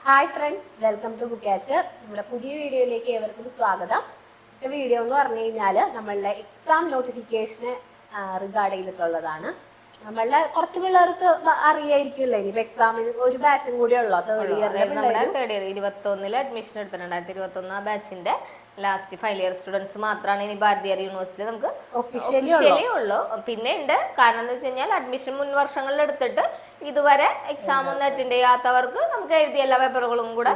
Hi friends, welcome to book catcher. നമ്മുടെ പുതിയ വീഡിയോയിലേക്ക് ഏവർക്കും സ്വാഗതം. ഇന്നത്തെ വീഡിയോ എന്ന് പറഞ്ഞു കഴിഞ്ഞാൽ നമ്മളുടെ എക്സാം നോട്ടിഫിക്കേഷന് റിഗാർഡ് ചെയ്തിട്ടുള്ളതാണ്. നമ്മളുടെ കുറച്ച് പിള്ളേർക്ക് അറിയായിരിക്കുമല്ലോ, ഇനിയിപ്പോൾ എക്സാമിന് ഒരു ബാച്ചും കൂടി ഉള്ളൂ. തേർഡ് ഇയർ 21 അഡ്മിഷൻ എടുത്തിട്ടുണ്ട്. 2021 ബാച്ചിന്റെ ലാസ്റ്റ് ഫൈനൽ ഇയർ സ്റ്റുഡൻസ് മാത്രമാണ് ഇനി ഭാരതീയർ യൂണിവേഴ്സിറ്റി നമുക്ക് ഒഫീഷ്യലി ഉള്ളൂ. പിന്നെ ഉണ്ട്, കാരണം എന്താ വെച്ച് കഴിഞ്ഞാൽ അഡ്മിഷൻ മുൻ വർഷങ്ങളിൽ എടുത്തിട്ട് ഇതുവരെ എക്സാം ഒന്നും അറ്റൻഡ് ചെയ്യാത്തവർക്ക് നമുക്ക് എഴുതിയ എല്ലാ പേപ്പറുകളും കൂടെ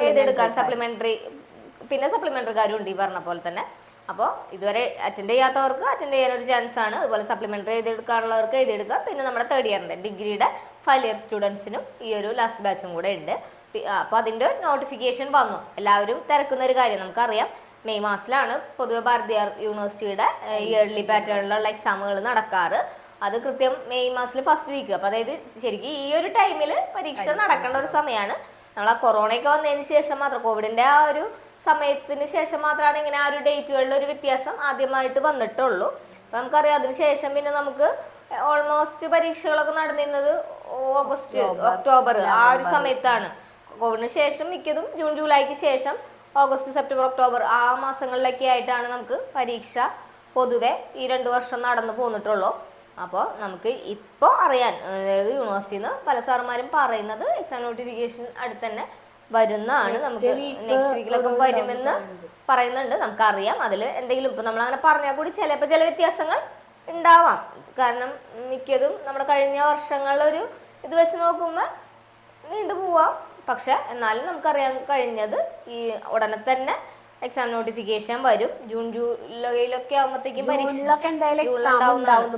എഴുതിയെടുക്കാൻ സപ്ലിമെന്ററി കാര്യമുണ്ട് ഈ പറഞ്ഞ പോലെ തന്നെ. അപ്പോൾ ഇതുവരെ അറ്റൻഡ് ചെയ്യാത്തവർക്ക് അറ്റൻഡ് ചെയ്യാനൊരു ചാൻസ് ആണ്. അതുപോലെ സപ്ലിമെന്ററി എഴുതിയെടുക്കാനുള്ളവർക്ക് എഴുതിയെടുക്കാം. പിന്നെ നമ്മുടെ തേർഡ് ഇയറിന്റെ ഡിഗ്രിയുടെ ഫൈനൽ ഇയർ സ്റ്റുഡൻസിനും ഈ ഒരു ലാസ്റ്റ് ബാച്ചും കൂടെ ഉണ്ട്. അപ്പോൾ അതിന്റെ നോട്ടിഫിക്കേഷൻ വന്നു. എല്ലാവരും തിരക്കുന്ന ഒരു കാര്യം നമുക്കറിയാം. മെയ് മാസത്തിലാണ് പൊതുവെ ഭാരതീയർ യൂണിവേഴ്സിറ്റിയുടെ ഇയർലി പാറ്റേണിലുള്ള എക്സാമുകൾ നടക്കാറ്. അത് കൃത്യം മെയ് മാസത്തിൽ ഫസ്റ്റ് വീക്ക്. അപ്പോൾ അതായത് ശരിക്കും ഈ ഒരു ടൈമിൽ പരീക്ഷ നടക്കേണ്ട ഒരു സമയമാണ്. നമ്മൾ ആ കൊറോണയൊക്കെ വന്നതിന് ശേഷം മാത്രം, കോവിഡിന്റെ ആ ഒരു സമയത്തിന് ശേഷം മാത്രമാണ് ഇങ്ങനെ ആ ഒരു ഡേറ്റുകളിൽ ഒരു വ്യത്യാസം ആദ്യമായിട്ട് വന്നിട്ടുള്ളൂ. അപ്പം നമുക്കറിയാം, അതിനുശേഷം പിന്നെ നമുക്ക് ഓൾമോസ്റ്റ് പരീക്ഷകളൊക്കെ നടന്നിരുന്നത് ഓഗസ്റ്റ് ഒക്ടോബർ ആ ഒരു സമയത്താണ്. കോവിഡിന് ശേഷം മിക്കതും ജൂൺ ജൂലൈക്ക് ശേഷം ഓഗസ്റ്റ് സെപ്റ്റംബർ ഒക്ടോബർ ആ മാസങ്ങളിലൊക്കെ ആയിട്ടാണ് നമുക്ക് പരീക്ഷ പൊതുവെ ഈ 2 വർഷം നടന്നു പോന്നിട്ടുള്ളൂ. അപ്പോൾ നമുക്ക് ഇപ്പോൾ അറിയാൻ, അതായത് യൂണിവേഴ്സിറ്റിയിൽ നിന്ന് പല സാറുമാരും പറയുന്നത് എക്സാം നോട്ടിഫിക്കേഷൻ അടുത്ത് തന്നെ വരുന്നതാണ്. നമുക്ക് നെക്സ്റ്റ് വീക്കിലൊക്കെ വരുമെന്ന് പറയുന്നുണ്ട്. നമുക്കറിയാം അതിൽ എന്തെങ്കിലും ഇപ്പം നമ്മളങ്ങനെ പറഞ്ഞാൽ കൂടി ചിലപ്പോൾ ചില വ്യത്യാസങ്ങൾ ഉണ്ടാവാം. കാരണം മിക്കതും നമ്മുടെ കഴിഞ്ഞ വർഷങ്ങളൊരു ഇത് വെച്ച് നോക്കുമ്പോൾ നീണ്ടു പോവാം. പക്ഷെ എന്നാലും നമുക്കറിയാൻ കഴിഞ്ഞത് ഈ ഉടനെ തന്നെ എക്സാം നോട്ടിഫിക്കേഷൻ വരും. ജൂൺ ജൂലൈയിലൊക്കെ ആകുമ്പോഴത്തേക്കും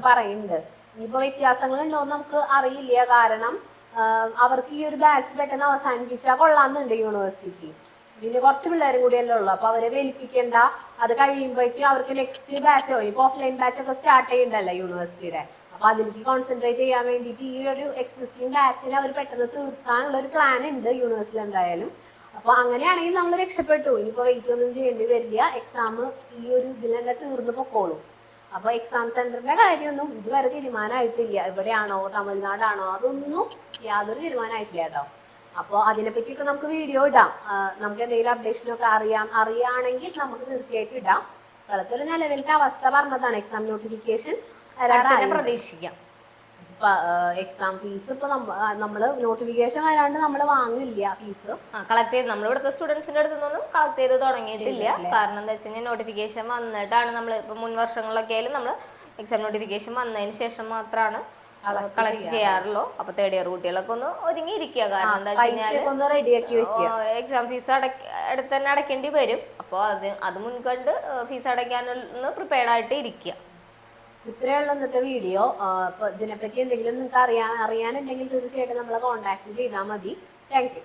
പറയുന്നുണ്ട്. ഇനിയിപ്പോ വ്യത്യാസങ്ങൾ ഉണ്ടോന്ന് നമുക്ക് അറിയില്ല. കാരണം അവർക്ക് ഈ ഒരു ബാച്ച് പെട്ടെന്ന് അവസാനിപ്പിച്ചാൽ കൊള്ളാന്നുണ്ട് യൂണിവേഴ്സിറ്റിക്ക്. പിന്നെ കുറച്ച് പിള്ളേരും കൂടിയല്ലേ ഉള്ളു. അപ്പൊ അവരെ വലിപ്പിക്കണ്ട. അത് കഴിയുമ്പോഴേക്കും അവർക്ക് നെക്സ്റ്റ് ബാച്ചോ ഇപ്പൊ ഓഫ്ലൈൻ ബാച്ച് ഒക്കെ സ്റ്റാർട്ട് ചെയ്യണ്ടല്ലോ യൂണിവേഴ്സിറ്റിയുടെ. അപ്പൊ അതിലേക്ക് കോൺസെൻട്രേറ്റ് ചെയ്യാൻ വേണ്ടിയിട്ട് ഈ ഒരു എക്സിസ്റ്റിംഗ് ബാച്ചിനെ അവർ പെട്ടെന്ന് തീർക്കാനുള്ള ഒരു പ്ലാൻ ഉണ്ട് യൂണിവേഴ്സിറ്റി എന്തായാലും. അപ്പൊ അങ്ങനെയാണെങ്കിൽ നമ്മൾ രക്ഷപ്പെട്ടു. ഇനിയിപ്പോ വെയിറ്റ് ഒന്നും ചെയ്യേണ്ടി വരില്ല. എക്സാം ഈ ഒരു ഇതിൽ തന്നെ തീർന്നു പൊക്കോളും. അപ്പൊ എക്സാം സെന്ററിന്റെ കാര്യമൊന്നും ഇതുവരെ തീരുമാനമായിട്ടില്ല. എവിടെയാണോ, തമിഴ്നാടാണോ, അതൊന്നും യാതൊരു തീരുമാനമായിട്ടില്ല കേട്ടോ. അപ്പൊ അതിനെപ്പറ്റിയൊക്കെ നമുക്ക് വീഡിയോ ഇടാം. നമുക്ക് എന്തെങ്കിലും അപ്ഡേഷനൊക്കെ അറിയാണെങ്കിൽ നമുക്ക് തീർച്ചയായിട്ടും ഇടാം. കളത്തൊരു നിലവിലത്തെ അവസ്ഥ പറഞ്ഞതാണ്. എക്സാം നോട്ടിഫിക്കേഷൻ പ്രതീക്ഷിക്കാം. എക്സാം ഫീസ് ഇപ്പൊ നമ്മള് നോട്ടിഫിക്കേഷൻ വരാണ്ട് നമ്മൾ വാങ്ങില്ല. ഫീസ് കളക്ട് ചെയ്ത് നമ്മൾ ഇവിടുത്തെ സ്റ്റുഡൻസിന്റെ അടുത്തൊന്നും കളക്ട് ചെയ്ത് തുടങ്ങിയിട്ടില്ല. കാരണം എന്താ വെച്ച് കഴിഞ്ഞാൽ നോട്ടിഫിക്കേഷൻ വന്നിട്ടാണ് നമ്മൾ ഇപ്പൊ മുൻ വർഷങ്ങളിലൊക്കെ ആയാലും നമ്മൾ എക്സാം നോട്ടിഫിക്കേഷൻ വന്നതിന് ശേഷം മാത്രമാണ് കളക്ട് ചെയ്യാറുള്ളൂ. അപ്പൊ തേർഡ് ഇയർ കുട്ടികളൊക്കെ ഒന്ന് ഒരുങ്ങിയിരിക്കുക. കാരണം എന്താ വെച്ച് എക്സാം ഫീസ് അടുത്ത് തന്നെ അടയ്ക്കേണ്ടി വരും. അപ്പോൾ അത് മുൻകണ്ട് ഫീസ് അടയ്ക്കാനൊന്ന് പ്രിപ്പയർഡ് ആയിട്ട് ഇരിക്കുക. ഇത്രയുള്ള ഇന്നത്തെ വീഡിയോ. ഇതിനെപ്പറ്റി എന്തെങ്കിലും നിങ്ങൾക്ക് അറിയാനുണ്ടെങ്കിൽ തീർച്ചയായിട്ടും നമ്മളെ കോൺടാക്ട് ചെയ്താൽ മതി. Thank you.